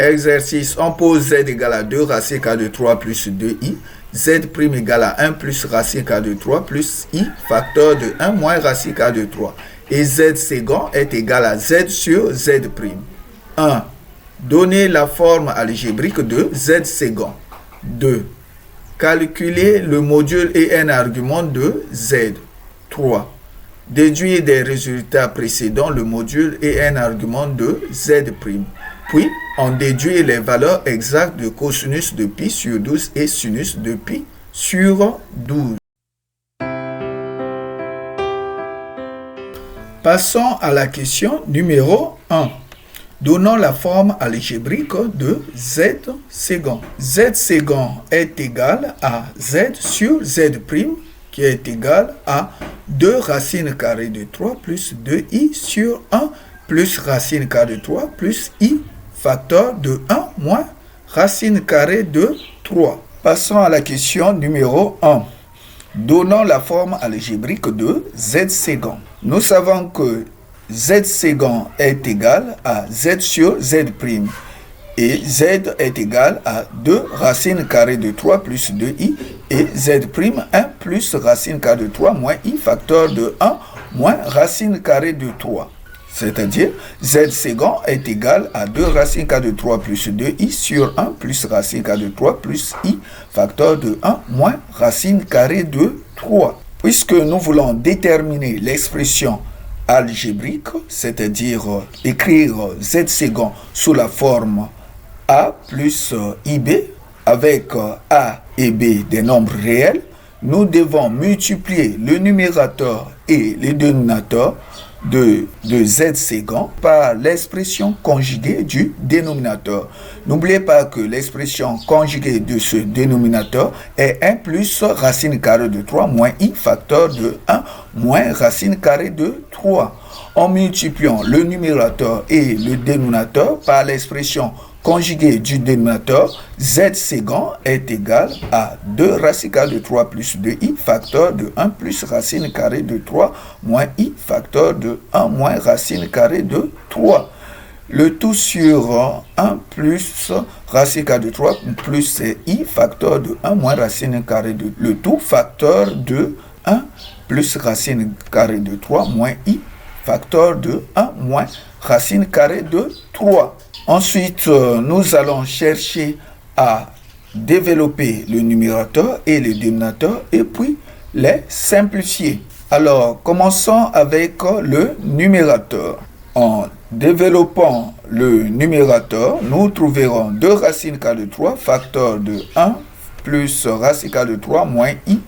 Exercice, on pose z égale à 2 racine k de 3 plus 2i. Z' égale à 1 plus racine k de 3 plus i facteur de 1 moins racine k de 3. Et z second est égal à z sur z'. 1. Donner la forme algébrique de z second. 2. Calculer le module et un argument de z. 3. Déduire des résultats précédant le module et un argument de z'. Puis, on déduit les valeurs exactes de cosinus de pi sur 12 et sinus de pi sur 12. Passons à la question numéro 1. Donnons la forme algébrique de z second. Z second est égal à z sur z' qui est égal à 2 racine carrée de 3 plus 2i sur 1 plus racine carrée de 3 plus i facteur de 1 moins racine carrée de 3. Passons à la question numéro 1. Donnons la forme algébrique de z second. Nous savons que z second est égal à z sur z' et z est égal à 2 racine carrée de 3 plus 2i et z' 1 plus racine carrée de 3 moins i facteur de 1 moins racine carrée de 3. C'est-à-dire, z second est égal à 2 racine carrée de 3 plus 2i sur 1 plus racine carrée de 3 plus i facteur de 1 moins racine carrée de 3. Puisque nous voulons déterminer l'expression algébrique, c'est-à-dire écrire z second sous la forme a plus ib avec a et b des nombres réels, nous devons multiplier le numérateur et le dénominateur de z second par l'expression conjuguée du dénominateur. N'oubliez pas que l'expression conjuguée de ce dénominateur est 1 plus racine carrée de 3 moins i facteur de 1 moins racine carrée de 3. En multipliant le numérateur et le dénominateur par l'expression conjuguée du dénominateur, z second est égal à 2 racine carrée de 3 plus 2i facteur de 1 plus racine carrée de 3 moins i facteur de 1 moins racine carrée de 3. Le tout sur 1 plus racine carrée de 3 plus i facteur de 1 moins racine carrée de le tout facteur de 1 plus racine carrée de 3 moins i facteur de 1 moins racine carrée de 3. Ensuite, nous allons chercher à développer le numérateur et le dénominateur et puis les simplifier. Alors, commençons avec le numérateur. En développant le numérateur, nous trouverons 2 racines carrées de 3 facteur de 1 plus racine carrée de 3 moins i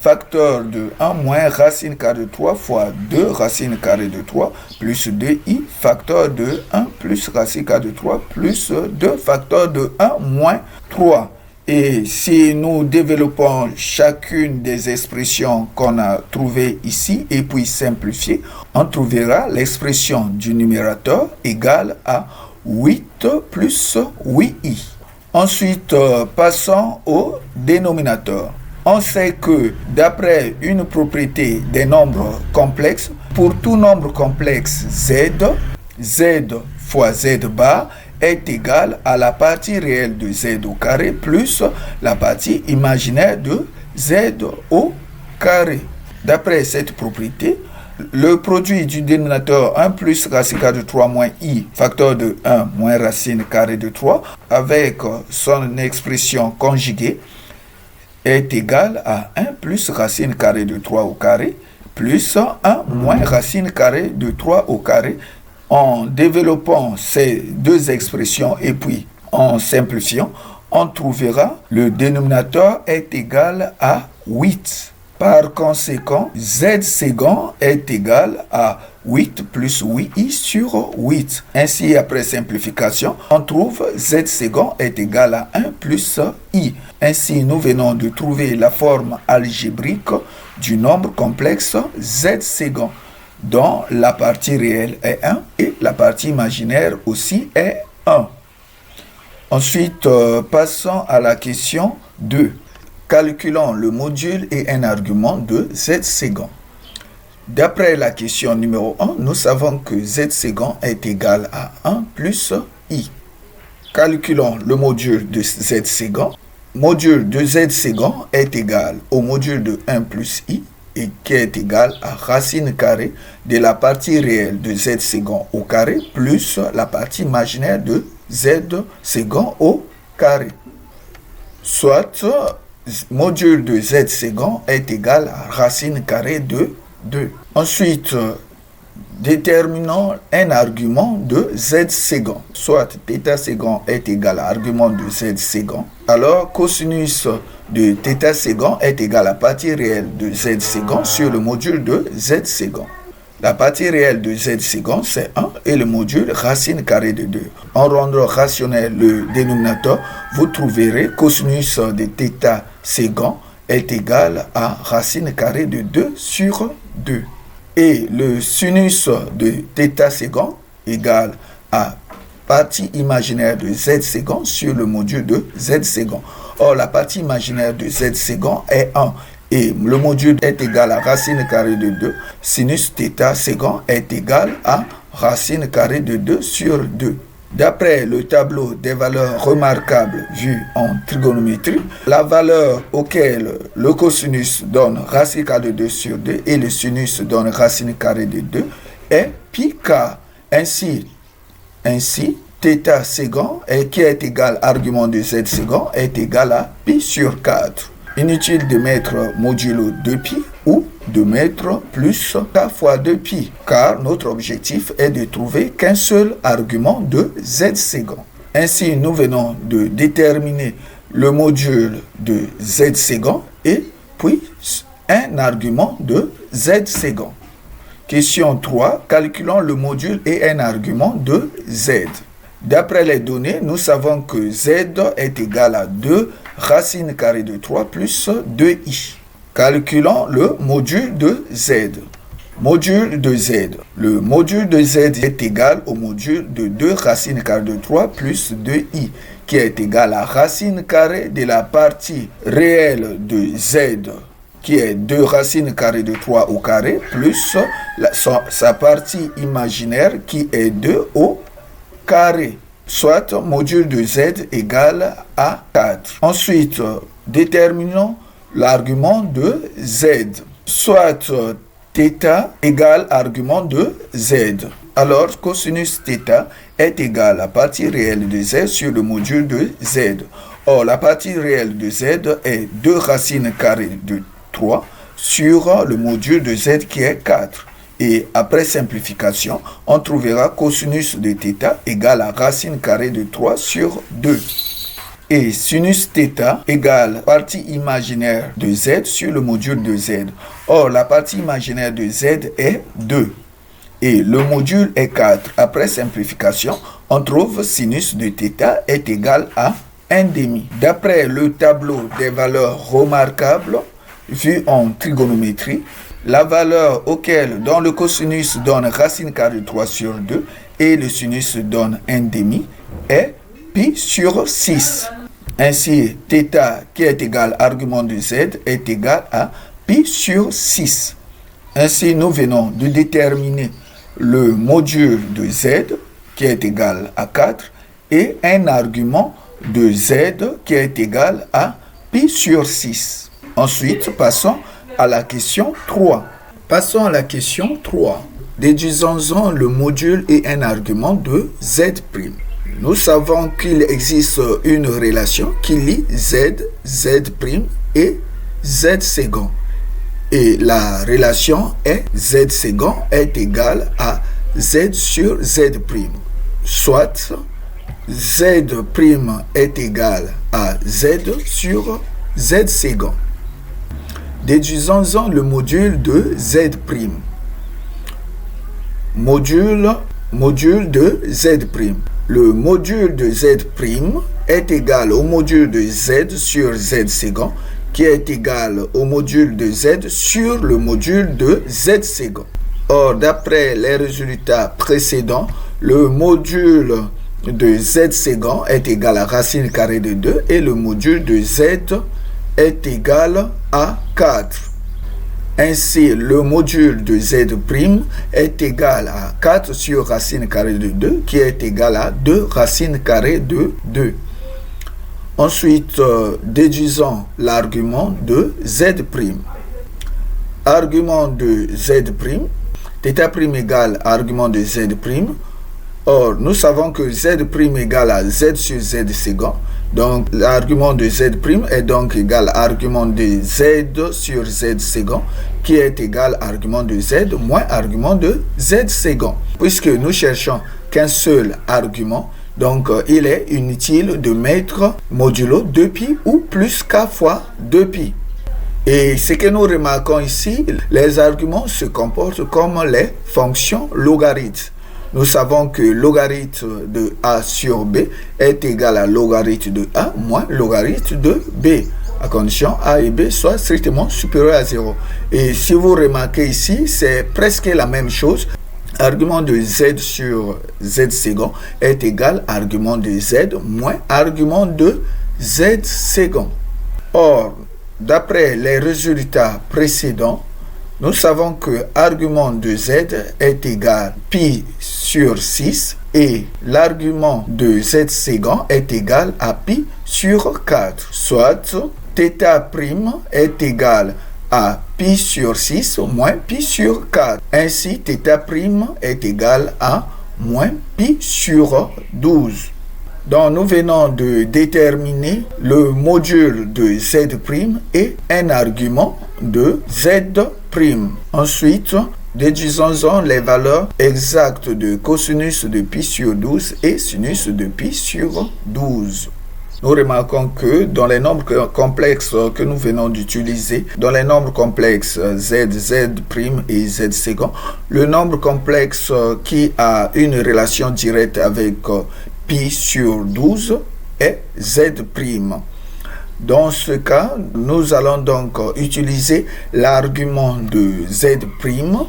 facteur de 1 moins racine carrée de 3 fois 2 racine carrée de 3 plus 2i facteur de 1 plus racine carrée de 3 plus 2 facteur de 1 moins 3. Et si nous développons chacune des expressions qu'on a trouvées ici et puis simplifiées, on trouvera l'expression du numérateur égale à 8 plus 8i. Ensuite, passons au dénominateur. On sait que d'après une propriété des nombres complexes, pour tout nombre complexe z fois z bar est égal à la partie réelle de z au carré plus la partie imaginaire de z au carré. D'après cette propriété, le produit du dénominateur 1 plus racine carrée de 3 moins i facteur de 1 moins racine carrée de 3 avec son expression conjuguée est égal à 1 plus racine carrée de 3 au carré plus 1 moins racine carrée de 3 au carré. En développant ces deux expressions et puis en simplifiant, on trouvera le dénominateur est égal à 8. Par conséquent, z second est égal à 8 plus 8i sur 8. Ainsi, après simplification, on trouve z second est égal à 1 plus i. Ainsi, nous venons de trouver la forme algébrique du nombre complexe z second, dont la partie réelle est 1 et la partie imaginaire aussi est 1. Ensuite, passons à la question 2. Calculons le module et un argument de z second. D'après la question numéro 1, nous savons que z second est égal à 1 plus i. Calculons le module de z secant. Module de z secant est égal au module de 1 plus i et qui est égal à racine carrée de la partie réelle de z secant au carré plus la partie imaginaire de z secant au carré. Soit module de z secant est égal à racine carrée de 2. Ensuite, déterminons un argument de z secant. Soit θ secant est égal à argument de z secant. Alors, cosinus de θ secant est égal à partie réelle de z secant sur le module de z secant. La partie réelle de z secant, c'est 1 et le module racine carrée de 2. En rendant rationnel le dénominateur, vous trouverez cosinus de θ secant est égal à racine carrée de 2 sur 2. Et le sinus de θ secant égal à partie imaginaire de z secant sur le module de z secant. Or, la partie imaginaire de z secant est 1 et le module est égal à racine carrée de 2. Sinus θ secant est égal à racine carrée de 2 sur 2. D'après le tableau des valeurs remarquables vues en trigonométrie, la valeur auquel le cosinus donne racine carrée de 2 sur 2 et le sinus donne racine carrée de 2 est pi k. Ainsi, θ secant, qui est égal à argument de z secant, est égal à pi sur 4. Inutile de mettre modulo 2pi ou de mettre plus k fois 2pi, car notre objectif est de trouver qu'un seul argument de z secant. Ainsi, nous venons de déterminer le module de z secant et puis un argument de z secant. Question 3. Calculons le module et un argument de z. D'après les données, nous savons que z est égal à 2 racine carrée de 3 plus 2i. Calculons le module de z. Module de z. Le module de z est égal au module de 2 racine carrée de 3 plus 2i, qui est égal à racine carrée de la partie réelle de z, qui est 2 racine carrée de 3 au carré, plus sa partie imaginaire, qui est 2 au carré. Soit module de z égale à 4. Ensuite, déterminons l'argument de z. Soit θ égale argument de z. Alors, cosinus θ est égal à partie réelle de z sur le module de z. Or, la partie réelle de z est 2 racines carrées de 3 sur le module de z qui est 4. Et après simplification, on trouvera cosinus de θ égale à racine carrée de 3 sur 2. Et sinus θ égale partie imaginaire de z sur le module de z. Or, la partie imaginaire de z est 2. Et le module est 4. Après simplification, on trouve sinus de θ est égal à 1,5. D'après le tableau des valeurs remarquables vu en trigonométrie, la valeur dont le cosinus donne racine carrée de 3 sur 2 et le sinus donne 1,5 est pi sur 6. Ainsi, θ qui est égal à argument de z est égal à pi sur 6. Ainsi, nous venons de déterminer le module de z qui est égal à 4 et un argument de z qui est égal à pi sur 6. Ensuite, passons à la question 3. Passons à la question 3. Déduisons le module et un argument de z'. Nous savons qu'il existe une relation qui lie z, z' et z secant. Et la relation est z secant est égal à z sur z'. Soit z' est égal à z sur z secant. Déduisons le module de z'. Module de z'. Le module de z' est égal au module de z sur z secant, qui est égal au module de z sur le module de z secant. Or, d'après les résultats précédents, le module de z secant est égal à racine carrée de 2 et le module de z est égal à 4. Ainsi, le module de z' est égal à 4 sur racine carrée de 2, qui est égal à 2 racine carrée de 2. Ensuite, déduisons l'argument de z'. Argument de z', θ' égale argument de z'. Or, nous savons que z' égale à z sur z second. Donc, l'argument de z' est donc égal à argument de z sur z second, qui est égal à argument de z moins argument de z second. Puisque nous cherchons qu'un seul argument, donc il est inutile de mettre modulo 2π ou plus k fois 2π. Et ce que nous remarquons ici, les arguments se comportent comme les fonctions logarithmes. Nous savons que logarithme de a sur b est égal à logarithme de a moins logarithme de b, à condition a et b soient strictement supérieurs à 0. Et si vous remarquez ici, c'est presque la même chose. Argument de z sur z second est égal à argument de z moins argument de z second. Or, d'après les résultats précédents, nous savons que argument de z est égal à pi sur 6 et l'argument de z second est égal à pi sur 4, soit θ' est égal à pi sur 6 moins pi sur 4. Ainsi, θ' est égal à moins pi sur 12. Donc, nous venons de déterminer le module de z' et un argument de z'. Ensuite, déduisons les valeurs exactes de cosinus de pi sur 12 et sinus de pi sur 12. Nous remarquons que dans les nombres complexes que nous venons d'utiliser, dans les nombres complexes z, z' et z second, le nombre complexe qui a une relation directe avec pi sur 12 est z'. Dans ce cas, nous allons donc utiliser l'argument de z'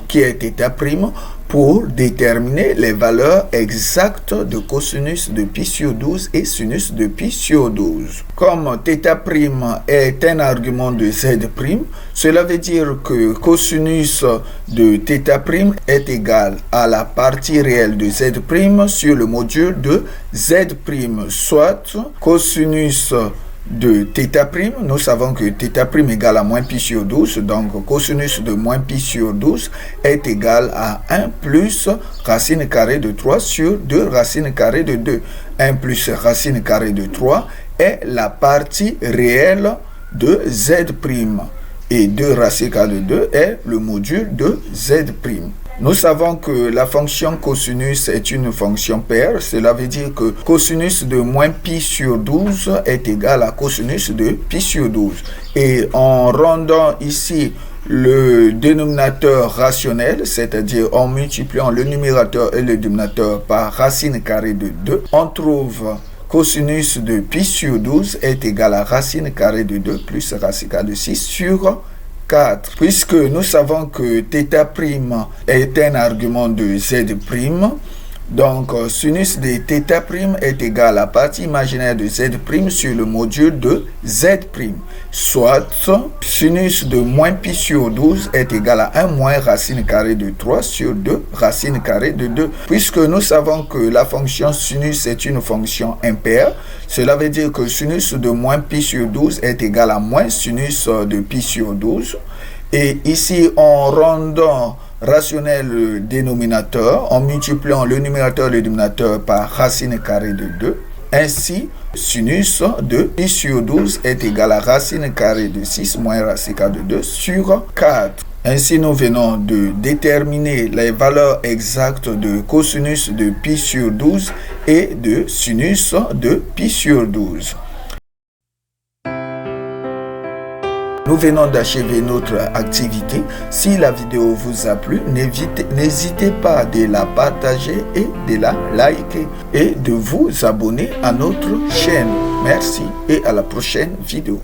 qui est θ' pour déterminer les valeurs exactes de cosinus de pi sur 12 et sinus de pi sur 12. Comme θ' est un argument de z', cela veut dire que cosinus de θ' est égal à la partie réelle de z' sur le module de z', soit cosinus de θ', nous savons que θ' égale à moins pi sur 12, donc cosinus de moins pi sur 12 est égal à 1 plus racine carrée de 3 sur 2 racine carrée de 2. 1 plus racine carrée de 3 est la partie réelle de z', et 2 racine carrée de 2 est le module de z'. Nous savons que la fonction cosinus est une fonction paire. Cela veut dire que cosinus de moins pi sur 12 est égal à cosinus de pi sur 12. Et en rendant ici le dénominateur rationnel, c'est-à-dire en multipliant le numérateur et le dénominateur par racine carrée de 2, on trouve cosinus de pi sur 12 est égal à racine carrée de 2 plus racine carrée de 6 sur 4. Puisque nous savons que θ' est un argument de z', donc sinus de θ' est égal à la partie imaginaire de z' sur le module de z', soit sinus de moins pi sur 12 est égal à 1 moins racine carrée de 3 sur 2 racine carrée de 2. Puisque nous savons que la fonction sinus est une fonction impaire, cela veut dire que sinus de moins pi sur 12 est égal à moins sinus de pi sur 12. Et ici, en rendant rationnel le dénominateur, en multipliant le numérateur et le dénominateur par racine carrée de 2, ainsi, sinus de pi sur 12 est égal à racine carrée de 6 moins racine carrée de 2 sur 4. Ainsi, nous venons de déterminer les valeurs exactes de cosinus de pi sur 12 et de sinus de pi sur 12. Nous venons d'achever notre activité. Si la vidéo vous a plu, n'hésitez pas de la partager et de la liker et de vous abonner à notre chaîne. Merci et à la prochaine vidéo.